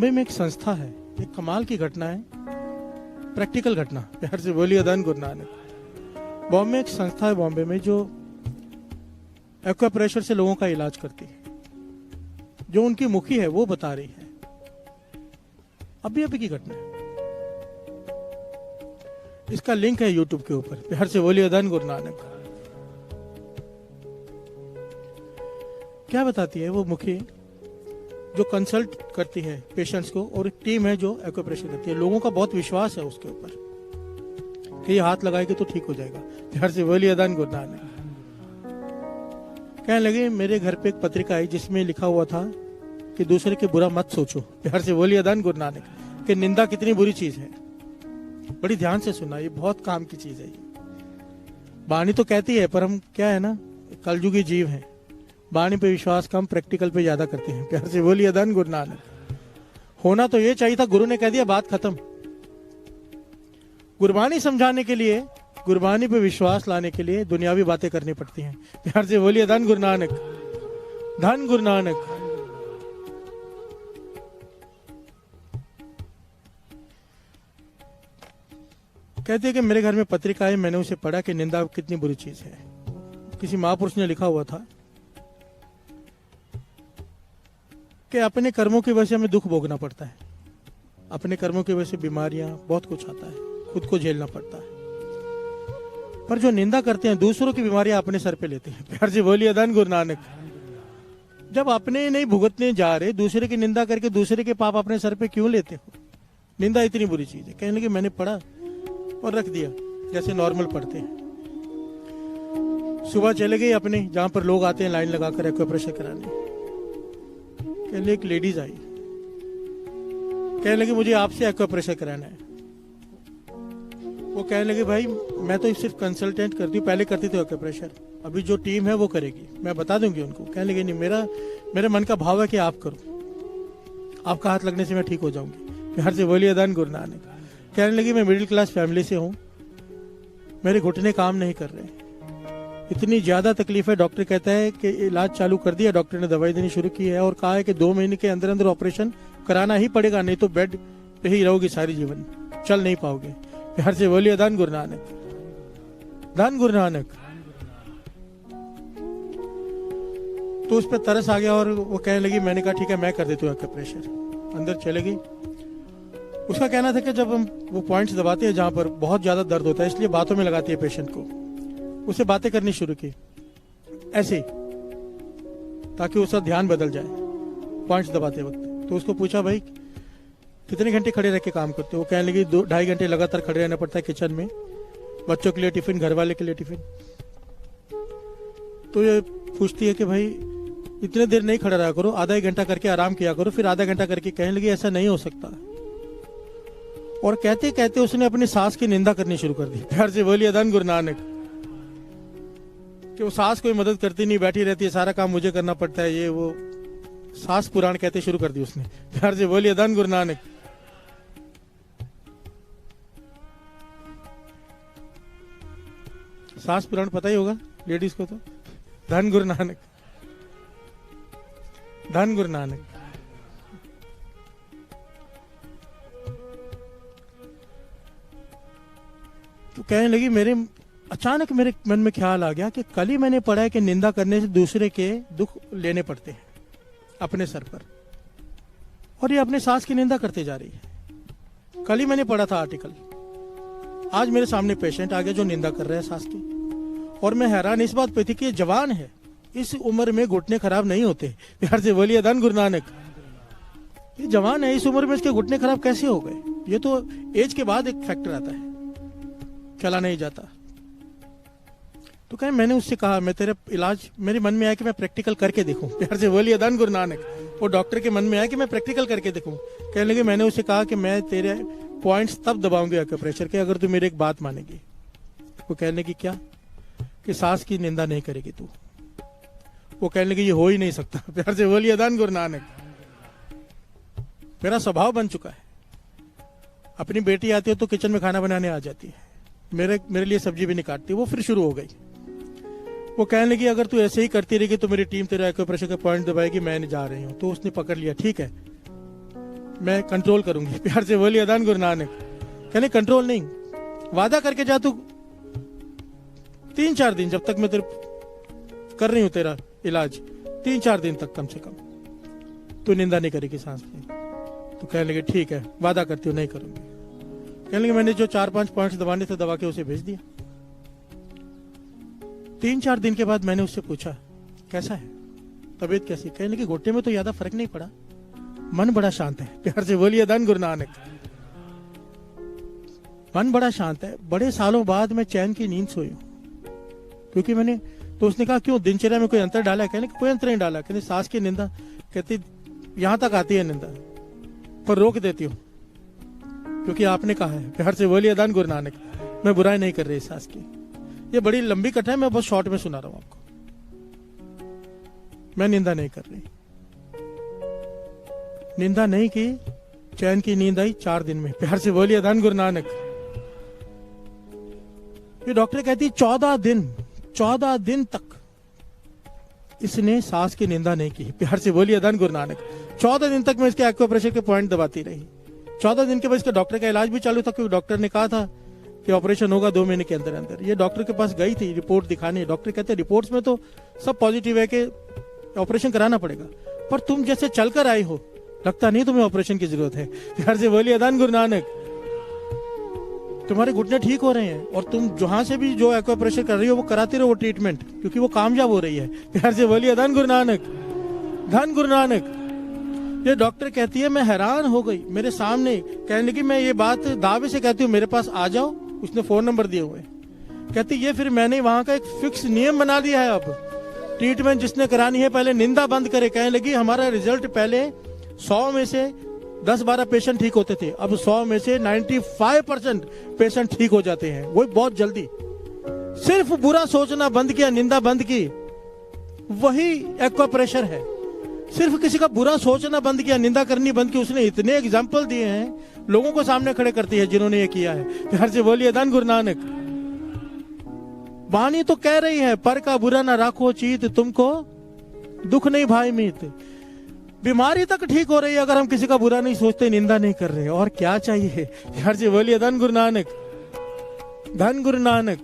बॉम्बे में एक संस्था है, एक कमाल की घटना है, प्रैक्टिकल घटना, प्यार से बोलिए धन गुरु नानक। बॉम्बे में एक संस्था है बॉम्बे में जो एक्वाप्रेशर से लोगों का इलाज करती है। जो उनकी मुखी है वो बता रही है, अभी अभी की घटना है। इसका लिंक है यूट्यूब के ऊपर, प्यार से बोलिए धन गुरु नानक। क्या बताती है वो मुखी जो कंसल्ट करती है पेशेंट्स को, और एक टीम है जो एक्वाप्रेशर करती है। लोगों का बहुत विश्वास है उसके ऊपर कि ये हाथ लगाएगी तो ठीक हो जाएगा। प्यार से बोलिए धन गुरु नानक। कहने लगे मेरे घर पे एक पत्रिका आई जिसमें लिखा हुआ था कि दूसरे के बुरा मत सोचो। प्यार से बोलिए धन गुरु नानक। कि निंदा कितनी बुरी चीज है। बड़ी ध्यान से सुना, ये बहुत काम की चीज है। वाणी तो कहती है, पर हम क्या है ना, कलयुगी जीव हैं। वाणी पे विश्वास कम, प्रैक्टिकल पे ज्यादा करते हैं। प्यार से बोलिए धन गुरु नानक। होना तो ये चाहिए था, गुरु ने कह दिया बात खत्म। गुरबानी समझाने के लिए, गुरबानी पे विश्वास लाने के लिए दुनियावी बातें करनी पड़ती हैं। प्यार से बोलिए धन गुरु नानक, धन गुरु नानक। कहते हैं कि मेरे घर में पत्रिका है, मैंने उसे पढ़ा कि निंदा कितनी बुरी चीज है। किसी महापुरुष ने लिखा हुआ था कि अपने कर्मों की वजह से हमें दुख भोगना पड़ता है। अपने कर्मों की वजह से बीमारियां, बहुत कुछ आता है, खुद को झेलना पड़ता है। पर जो निंदा करते हैं, दूसरों की बीमारियां अपने सर पे लेते हैं। प्यार से बोलिए धन गुरु नानक। जब अपने नहीं भुगतने जा रहे, दूसरे की निंदा करके दूसरे के पाप अपने सर पे क्यों लेते हो? निंदा इतनी बुरी चीज है। कहने लगे मैंने पढ़ा और रख दिया, जैसे नॉर्मल पढ़ते हैं। सुबह चले गए अपने, जहां पर लोग आते हैं लाइन लगाकर एक्वाप्रेशर कराने। कहने एक लेडीज आई, कहने लगी मुझे आपसे एक्वाप्रेशर कराना है। वो कहने लगे भाई मैं तो सिर्फ कंसल्टेंट करती हूँ, पहले करती थी एक्वाप्रेशर, अभी जो टीम है वो करेगी, मैं बता दूंगी उनको। कहने लगे नहीं, मेरे मन का भाव है कि आप करो, आपका हाथ लगने से मैं ठीक हो जाऊंगी। प्यार से बोलिए धन गुरु नानक। कहने लगी मैं मिडिल क्लास फैमिली से हूँ, मेरे घुटने काम नहीं कर रहे, इतनी ज्यादा तकलीफ है। डॉक्टर कहता है कि इलाज चालू कर दिया, डॉक्टर ने दवाई देनी शुरू की है और कहा है कि 2 महीने के अंदर अंदर ऑपरेशन कराना ही पड़ेगा, नहीं तो बेड पे ही रहोगी सारी जीवन, चल नहीं पाओगे। प्यार से बोलिए धन गुरु नानक, धन गुरु नानक। तो उस पर तरस आ गया और वो कहने लगी, मैंने कहा ठीक है मैं कर देती हूँ एक्वाप्रेशर। अंदर चले गई। उसका कहना था कि जब हम वो पॉइंट्स दबाते हैं जहां पर बहुत ज्यादा दर्द होता है, इसलिए बातों में लगाती है पेशेंट को। उसे बातें करनी शुरू की ऐसे, ताकि उसका ध्यान बदल जाए पॉइंट्स दबाते वक्त। तो उसको पूछा भाई कितने घंटे खड़े रह के काम करते हो? वो कहने लगी 2-2.5 घंटे लगातार खड़े रहना पड़ता है किचन में, बच्चों के लिए टिफिन, घर वाले के लिए टिफिन। तो ये पूछती है कि भाई इतने देर नहीं खड़ा रहा करो, आधा 1 घंटा करके आराम किया करो, फिर आधा घंटा करके। कहने लगी ऐसा नहीं हो सकता। और कहते कहते उसने अपनी सास की निंदा करनी शुरू कर दी। प्यार से बोलिए धन गुरु नानक। कि वो सास कोई मदद करती नहीं, बैठी रहती है, सारा काम मुझे करना पड़ता है, ये वो सास पुराण कहते शुरू कर दी उसने। प्यार से बोलिए धन गुरु नानक। सास पुराण पता ही होगा लेडीज को तो। धन गुरु नानक, धन गुरु नानक। तो कहने लगी अचानक मेरे मन में ख्याल आ गया कि कल ही मैंने पढ़ा है कि निंदा करने से दूसरे के दुख लेने पड़ते हैं अपने सर पर, और ये अपने सास की निंदा करते जा रही है। कल ही मैंने पढ़ा था आर्टिकल, आज मेरे सामने पेशेंट आ गया जो निंदा कर रहा है सास की। और मैं हैरान इस बात पे थी कि ये जवान है, इस उम्र में घुटने खराब नहीं होते। प्यार से बोलिए धन गुरु नानक। ये जवान है, इस उम्र में इसके घुटने खराब कैसे हो गए? ये तो एज के बाद एक फैक्टर आता है, चला नहीं जाता। तो कहे मैंने उससे कहा मैं तेरा इलाज, मेरे मन में आया कि मैं प्रैक्टिकल करके देखूं। प्यार से बोलिए धन गुरु नानक। वो डॉक्टर के मन में आया कि मैं प्रैक्टिकल करके देखूं। कहने लगे मैंने उससे कहा कि मैं तेरे पॉइंट्स तब दबाऊंगी एक्वाप्रेशर के अगर तू मेरी एक बात मानेगी। वो कहने की क्या? कि सास की निंदा नहीं करेगी तू। वो कहने लगी ये हो ही नहीं सकता। प्यार से बोलिए धन गुरु नानक। मेरा स्वभाव बन चुका है, अपनी बेटी आती है तो किचन में खाना बनाने आ जाती है, मेरे लिए सब्जी भी नहीं काटती। वो फिर शुरू हो गई। वो कहने लगी अगर तू ऐसे ही करती रहेगी तो मेरी टीम तेरा एक्वाप्रेशर का पॉइंट दबाएगी, मैं नहीं जा रही हूँ। तो उसने पकड़ लिया, ठीक है मैं कंट्रोल करूंगी। प्यार से बोलिए अदान गुरु नानक। कहने कंट्रोल नहीं, वादा करके जा तू 3-4 दिन, जब तक मैं तेरे कर रही हूं तेरा इलाज, 3-4 दिन तक कम से कम तू निंदा नहीं करेगी सांस की। तो कहने लगे ठीक है, वादा करती हूँ नहीं करूंगी। कहने लगे मैंने जो 4-5 पॉइंट्स दबाने थे दबा के उसे भेज दिया। 3-4 दिन के बाद मैंने उससे पूछा कैसा है, तबीयत कैसी? कहने लगे घुटने में तो ज्यादा फर्क नहीं पड़ा, मन बड़ा शांत है। प्यार से बोलिए धन गुरु नानक। मन बड़ा शांत है, बड़े सालों बाद मैं चैन की नींद सोई हूं, क्योंकि मैंने, तो उसने कहा क्यों दिनचर्या में कोई अंतर डाला है? कहने कोई अंतर नहीं डाला। कहते सांस की निंदा, कहती यहां तक आती है निंदा, पर रोक देती हूं क्योंकि आपने कहा है। प्यार से बोलिए धन गुरु नानक। मैं बुराई नहीं कर रही सांस की। ये बड़ी लंबी कथा है, मैं बस शॉर्ट में सुना रहा हूं आपको। मैं निंदा नहीं कर रही, निंदा नहीं की, चैन की नींद आई 4 दिन में। प्यार से बोलिए धन गुरु नानक। ये डॉक्टर कहती 14 दिन तक इसने सांस की निंदा नहीं की। प्यार से बोलिए धन गुरु नानक। 14 दिन तक मैं इसके एक्यूप्रेशर के पॉइंट दबाती रही। 14 दिन के बाद इसके डॉक्टर का इलाज भी चालू था, क्योंकि डॉक्टर ने कहा था कि ऑपरेशन होगा 2 महीने के अंदर अंदर। ये डॉक्टर के पास गई थी रिपोर्ट दिखाने। डॉक्टर कहते रिपोर्ट्स में तो सब पॉजिटिव है कि ऑपरेशन कराना पड़ेगा, पर तुम जैसे चलकर आई हो लगता नहीं तुम्हें ऑपरेशन की जरूरत है। प्यार से बोलिए धन गुरु नानक। तुम्हारे घुटने ठीक हो रहे हैं, और तुम जहां से भी जो एक्यूप्रेशर कर रही हो वो कराती रहो वो ट्रीटमेंट, क्योंकि वो कामयाब हो रही है। प्यार से बोलिए धन गुरु नानक। धन गुरु नानक। ये डॉक्टर कहती है मैं हैरान हो गई, मेरे सामने कहने लगी, मैं ये बात दावे से कहती हूँ मेरे पास आ जाओ। उसने फोन नंबर दिए हुए। कहती ये फिर मैंने वहां का एक फिक्स नियम बना दिया है, अब ट्रीटमेंट जिसने करानी है पहले निंदा बंद करे। कहने लगी हमारा रिजल्ट पहले 100 में से 10-12 पेशेंट ठीक होते थे, अब 100 में से 95% पेशेंट ठीक हो जाते हैं, वो बहुत जल्दी। सिर्फ बुरा सोचना बंद किया, निंदा बंद की, वही एक्यूप्रेशर है। सिर्फ किसी का बुरा सोचना बंद किया, निंदा करनी बंद की। उसने इतने एग्जाम्पल दिए हैं, लोगों को सामने खड़े करती है जिन्होंने ये किया है। प्यार से बोलिए धन गुरु नानक। वाणी तो कह रही है पर का बुरा ना राखो चीत, तुमको दुख नहीं भाई मीत। बीमारी तक ठीक हो रही है अगर हम किसी का बुरा नहीं सोचते, निंदा नहीं कर रहे, और क्या चाहिए। प्यार से बोलिए धन गुरु नानक। धन गुरु नानक।